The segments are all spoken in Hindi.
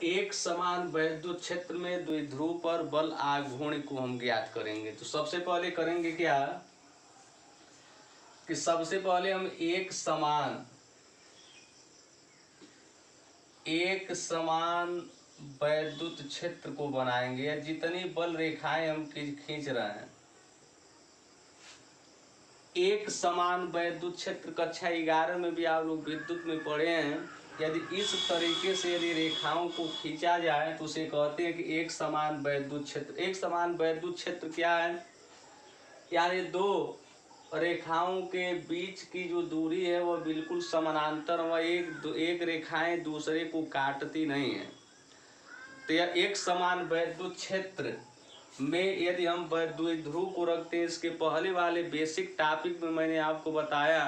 एक समान वैद्युत क्षेत्र में द्विध्रुव पर बल आघूर्ण को हम ज्ञात करेंगे। तो सबसे पहले करेंगे क्या कि सबसे पहले हम एक समान वैद्युत क्षेत्र को बनाएंगे, या जितनी बल रेखाएं हम खींच रहे हैं। एक समान वैद्युत क्षेत्र कक्षा 11 में भी आप लोग विद्युत में पढ़े हैं। यदि इस तरीके से यदि रेखाओं को खींचा जाए तो उसे कहते हैं कि एक समान वैद्युत क्षेत्र। एक समान वैद्युत क्षेत्र क्या है? यानी दो रेखाओं के बीच की जो दूरी है वह बिल्कुल समानांतर, वह एक रेखाएं दूसरे को काटती नहीं है। तो यह एक समान वैद्युत क्षेत्र में यदि हम द्विध्रुव को रखते हैं, इसके पहले वाले बेसिक टॉपिक में मैंने आपको बताया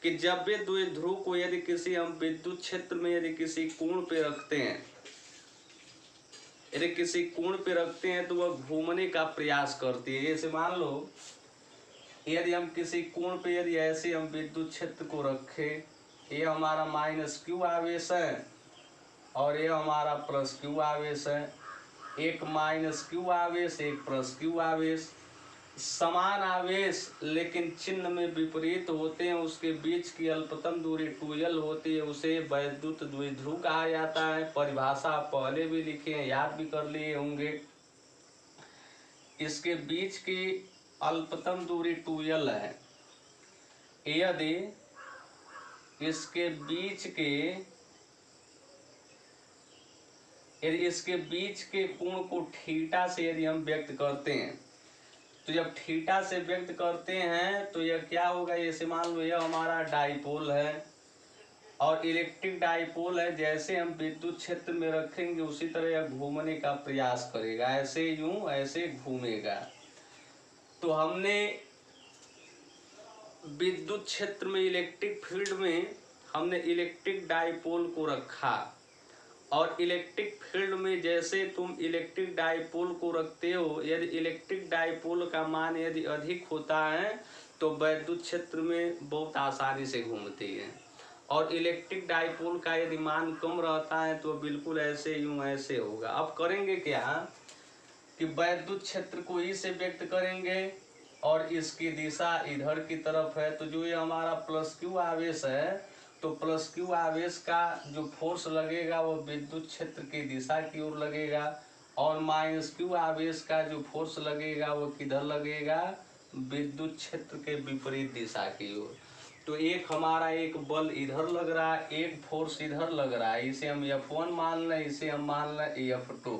कि जब भी द्विध्रुव को यदि किसी हम विद्युत क्षेत्र में यदि किसी कोण पे रखते हैं, तो वह घूमने का प्रयास करती है। जैसे मान लो यदि हम किसी कोण पे यदि ऐसे हम विद्युत क्षेत्र को रखें, ये हमारा -q आवेश है और ये हमारा +q आवेश है। एक -q आवेश, एक +q आवेश, समान आवेश लेकिन चिन्ह में विपरीत होते हैं, उसके बीच की अल्पतम दूरी 2l होती है, उसे वैद्युत द्विध्रुव कहा जाता है। परिभाषा आप पहले भी लिखे हैं, याद भी कर लिए होंगे। इसके बीच की अल्पतम दूरी 2l है। यदि इसके बीच के कोण को थीटा से यदि हम व्यक्त करते हैं, तो जब थीटा से व्यक्त करते हैं तो यह क्या होगा? जैसे मान लो यह हमारा डाइपोल है और इलेक्ट्रिक डाइपोल है। जैसे हम विद्युत क्षेत्र में रखेंगे उसी तरह यह घूमने का प्रयास करेगा, ऐसे यूं ऐसे घूमेगा। तो हमने विद्युत क्षेत्र में इलेक्ट्रिक फील्ड में हमने इलेक्ट्रिक डाइपोल को रखा, और इलेक्ट्रिक फील्ड में जैसे तुम इलेक्ट्रिक डाइपोल को रखते हो, यदि इलेक्ट्रिक डाइपोल का मान यदि अधिक होता है तो वैद्युत क्षेत्र में बहुत आसानी से घूमती है, और इलेक्ट्रिक डाइपोल का यदि मान कम रहता है तो बिल्कुल ऐसे यूं ऐसे होगा। अब करेंगे क्या कि वैद्युत क्षेत्र को ई से व्यक्त करेंगे और इसकी दिशा इधर की तरफ है। तो जो ये हमारा +q आवेश है, तो +q आवेश का जो फोर्स लगेगा वो विद्युत क्षेत्र की दिशा की ओर लगेगा, और -q आवेश का जो फोर्स लगेगा वो किधर लगेगा? विद्युत क्षेत्र के विपरीत दिशा की ओर। तो एक हमारा एक बल इधर लग रहा है, एक फोर्स इधर लग रहा है, इसे हम F1 मान लें, इसे हम मान लें F2।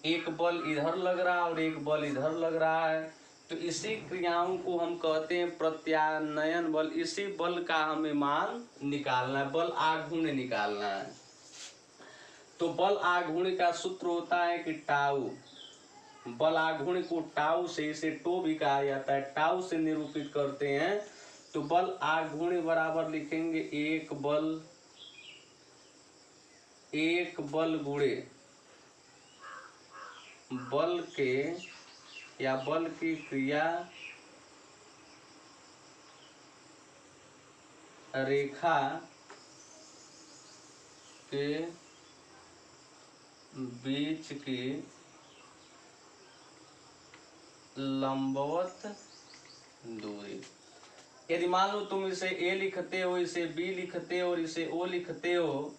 एक बल इधर लग रहा है और एक बल इधर लग रहा है। तो इसी क्रियाओं को हम कहते हैं प्रत्यानयन बल। इसी बल का हमें मान निकालना है, बल आघूर्ण निकालना है। तो बल आघूर्ण का सूत्र होता है कि टाउ। बल आघूर्ण को टाउ से, इसे टो भी कहा जाता है, टाउ से निरूपित करते हैं। तो बल आघूर्ण बराबर लिखेंगे एक बल गुणे बल के या बल की क्रिया रेखा के बीच की लंबवत दूरी। यदि मान लो तुम इसे A लिखते हो, इसे B लिखते हो और इसे O लिखते हो,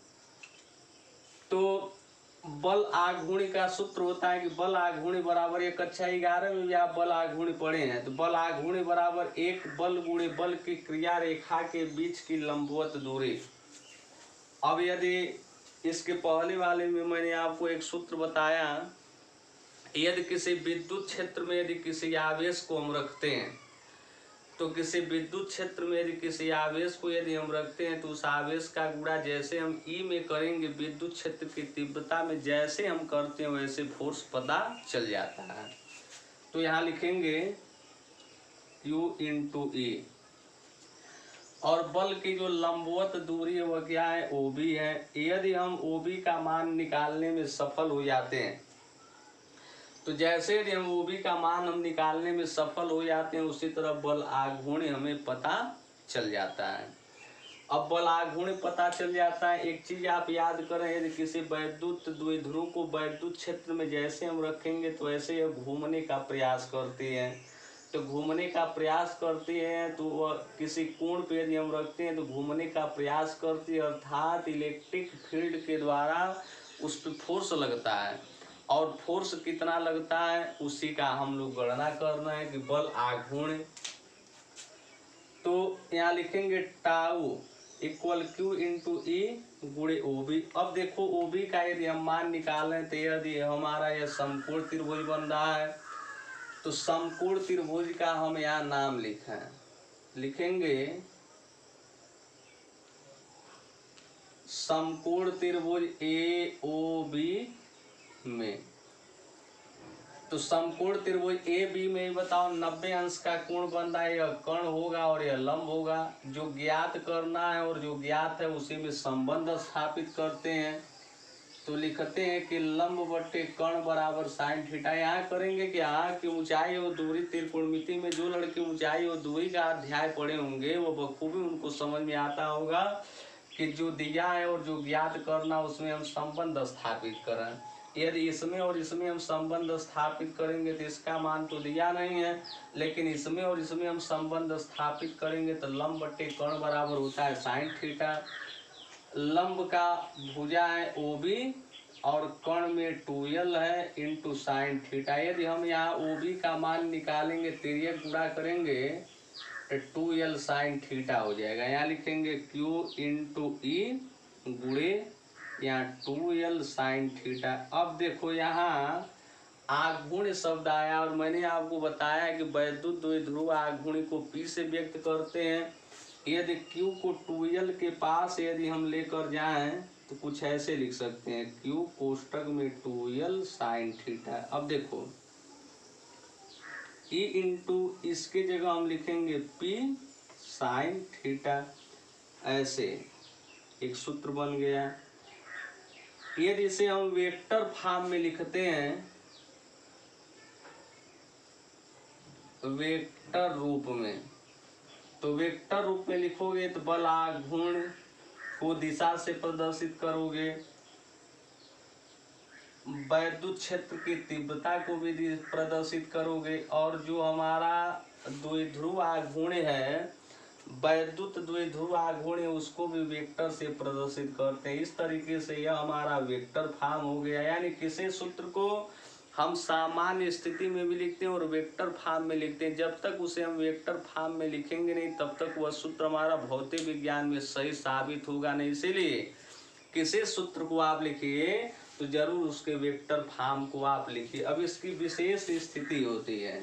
तो बल आघूर्ण का सूत्र होता है कि बल आघूर्ण बराबर, ये कक्षा 11 में भी आप बल आघूर्ण पढ़े हैं। तो बल आघूर्ण बराबर एक बल गुणे बल की क्रिया रेखा के बीच की लंबवत दूरी। अब यदि इसके पहले वाले में मैंने आपको एक सूत्र बताया, यदि किसी विद्युत क्षेत्र में यदि किसी आवेश को हम रखते हैं, तो किसी विद्युत क्षेत्र में यदि किसी आवेश को यदि हम रखते हैं तो उस आवेश का गुणा जैसे हम ई में करेंगे, विद्युत क्षेत्र की तीव्रता में जैसे हम करते हैं वैसे फोर्स पता चल जाता है। तो यहाँ लिखेंगे U × E, और बल की जो लंबवत दूरी है वह क्या है? OB है। यदि हम OB का मान निकालने में सफल हो जाते हैं, तो जैसे यदि हम OB का मान हम निकालने में सफल हो जाते हैं, उसी तरह बल आघूर्ण हमें पता चल जाता है। अब बल आघूर्ण पता चल जाता है। एक चीज आप याद करें, यदि किसी वैद्युत द्विध्रुव को वैद्युत क्षेत्र में जैसे हम रखेंगे तो ऐसे यह घूमने का प्रयास करती है। तो घूमने का प्रयास करती है तो वह किसी कोण पे यदि हम रखते हैं तो घूमने का प्रयास करती है, अर्थात इलेक्ट्रिक फील्ड के द्वारा उस पर फोर्स लगता है। और फोर्स कितना लगता है उसी का हम लोग गणना कर रहे हैं कि बल आघूर्ण। तो यहाँ लिखेंगे टाउ इक्वल क्यू इंटू ई गुणे ओबी। अब देखो ओबी का यदि हम मान निकालें तो यदि हमारा यह समकोण त्रिभुज बन रहा है तो समकोण त्रिभुज का हम यहाँ नाम लिखेंगे समकोण त्रिभुज ए ओ बी में। तो समकोण त्रिभुज ए बी में बताओ 90 अंश का कोण बन रहा है, यह कर्ण होगा और यह लंब होगा। जो ज्ञात करना है और जो ज्ञात है उसी में संबंध स्थापित करते हैं। तो लिखते हैं कि लंब बटे कर्ण बराबर साइन थीटा। यहाँ करेंगे कि यहाँ की ऊंचाई और दूरी त्रिकोणमिति में जो लड़के ऊंचाई और दूरी का अध्याय पढ़े होंगे वो बखूबी उनको समझ में आता होगा कि जो दिया है और जो ज्ञात करना उसमें हम संबंध स्थापित करें। यदि इसमें और इसमें हम संबंध स्थापित करेंगे तो इसका मान तो दिया नहीं है, लेकिन इसमें और इसमें हम संबंध स्थापित करेंगे तो लंब बटे कर्ण बराबर होता है साइन थीटा। लंब का भुजा है ओबी और कर्ण में 2l है इंटू साइन थीटा। यदि हम यहाँ ओबी का मान निकालेंगे तिर्यक गुणा करेंगे तो 2l साइन थीटा हो जाएगा। यहाँ लिखेंगे q इंटू ई गुणे यहाँ 2l साइन थीटा। अब देखो यहाँ आघूर्ण शब्द आया और मैंने आपको बताया कि वैद्युत द्विध्रुव आघूर्ण को P से व्यक्त करते हैं। यदि Q को 2l के पास यदि हम लेकर जाएं तो कुछ ऐसे लिख सकते हैं Q कोष्टक में 2l साइन थीटा। अब देखो E इंटू इसके जगह हम लिखेंगे P साइन थीटा। ऐसे एक सूत्र बन गया। यदि इसे हम वेक्टर फॉर्म में लिखते हैं, वेक्टर रूप में, तो वेक्टर रूप में लिखोगे तो बल आघूर्ण को दिशा से प्रदर्शित करोगे, वैद्युत क्षेत्र की तीव्रता को भी प्रदर्शित करोगे, और जो हमारा द्विध्रुव आघूर्ण है, वैद्युत द्विध्रुव आघूर्ण उसको भी वेक्टर से प्रदर्शित करते हैं। इस तरीके से यह हमारा वेक्टर फॉर्म हो गया। यानी किसी सूत्र को हम सामान्य स्थिति में भी लिखते हैं और वेक्टर फॉर्म में लिखते हैं। जब तक उसे हम वेक्टर फॉर्म में लिखेंगे नहीं तब तक वह सूत्र हमारा भौतिक विज्ञान में सही साबित होगा नहीं। इसीलिए किसी सूत्र को आप लिखिए तो जरूर उसके वेक्टर फॉर्म को आप लिखिए। अब इसकी विशेष स्थिति होती है,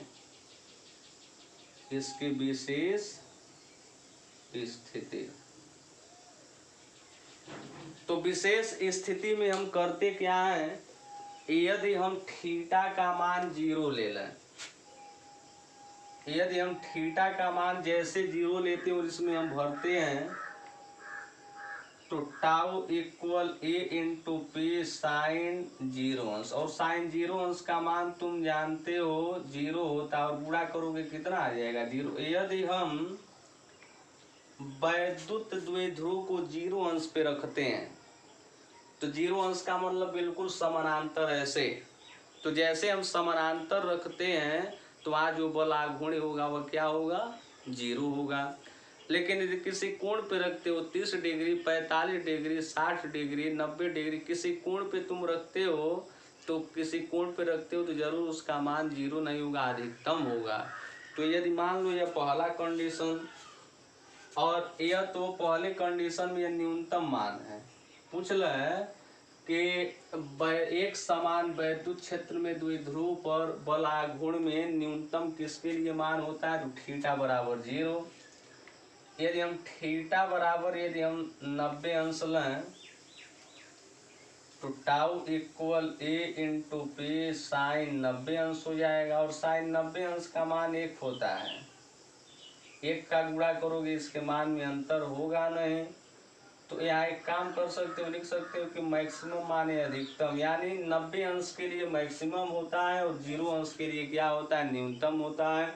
इसकी विशेष स्थिति। तो विशेष स्थिति में हम करते क्या है, यदि हम थीटा का मान 0 ले लें, यदि हम थीटा का मान जैसे 0 लेते हैं और इसमें हम भरते हैं तो टाउ इक्वल ए इंटू पी साइन 0 अंश। और साइन 0 अंश का मान तुम जानते हो 0 होता है और गुणा करोगे कितना आ जाएगा 0। यदि हम वैद्युत द्विध्रुव को 0 अंश पे रखते हैं तो 0 अंश का मतलब बिल्कुल समानांतर ऐसे। तो जैसे हम समानांतर रखते हैं तो आज जो बल आघूर्ण होगा वह क्या होगा 0 होगा। लेकिन यदि किसी कोण पे रखते हो 30 डिग्री 45 डिग्री 60 डिग्री 90 डिग्री किसी कोण पे तुम रखते हो, तो किसी कोण पे रखते हो तो जरूर उसका मान 0 नहीं होगा, अधिकतम होगा। तो यदि मान लो यह पहला कंडीशन और यह तो पहले कंडीशन में यह न्यूनतम मान है, पूछ ले कि एक समान वैद्युत क्षेत्र में द्विध्रुव पर बल आघूर्ण में न्यूनतम किसके लिए मान होता है, तो थीटा बराबर 0। यदि हम थीटा बराबर यदि हम 90 अंश लें तो टाउ इक्वल ए इंटू पी साइन 90 अंश हो जाएगा। और साइन 90 अंश का मान 1 होता है, 1 का गुणा करोगे इसके मान में अंतर होगा नहीं। तो यहाँ एक काम कर सकते हो, लिख सकते हो कि मैक्सिमम माने अधिकतम, यानी 90 अंश के लिए मैक्सिमम होता है और 0 अंश के लिए क्या होता है न्यूनतम होता है।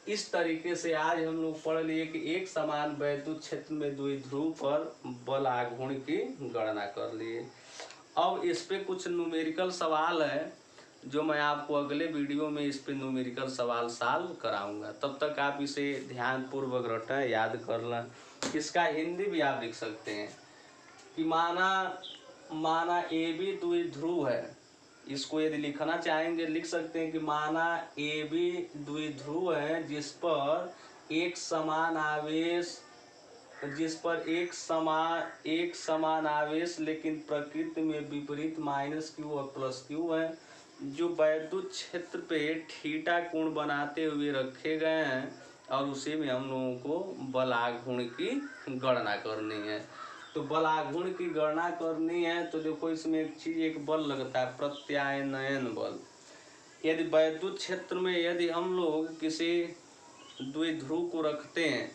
इस तरीके से आज हम लोग पढ़ लिए कि एक समान वैद्युत क्षेत्र में द्विध्रुव पर बल आघूर्ण की गणना कर लिए। अब इस पे कुछ न्यूमेरिकल सवाल है जो मैं आपको अगले वीडियो में इस पे न्यूमेरिकल सवाल सॉल्व कराऊंगा। तब तक आप इसे ध्यानपूर्वक रटें, याद कर लें। इसका हिंदी भी आप लिख सकते हैं कि माना ए बी द्विध्रुव है। इसको यदि लिखना चाहेंगे लिख सकते हैं कि माना ए बी द्विध्रुव है जिस पर एक समान आवेश लेकिन प्रकृति में विपरीत -q और +q है, जो वैद्युत क्षेत्र पे थीटा कोण बनाते हुए रखे गए हैं और उसी में हम लोगों को बल आघूर्ण की गणना करनी है। तो बल आघूर्ण की गणना करनी है तो देखो इसमें एक बल लगता है प्रत्यानयन बल। यदि वैद्युत क्षेत्र में यदि हम लोग किसी द्विध्रुव को रखते हैं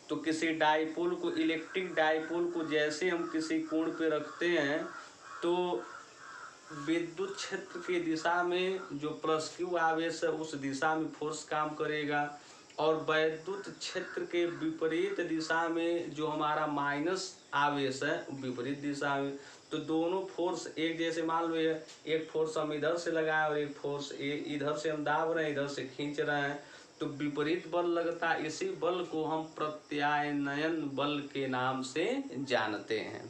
तो किसी डाइपोल को, इलेक्ट्रिक डाइपोल को जैसे हम किसी कोण पे रखते हैं तो विद्युत क्षेत्र की दिशा में जो +q आवेश है उस दिशा में फोर्स काम करेगा और वैद्युत क्षेत्र के विपरीत दिशा में जो हमारा माइनस आवेश है विपरीत दिशा में, तो दोनों फोर्स एक जैसे मान लो एक फोर्स हम इधर से लगाए और एक फोर्स इधर से हम दाब रहे हैं, इधर से खींच रहे हैं, तो विपरीत बल लगता है। इसी बल को हम प्रत्यानयन बल के नाम से जानते हैं।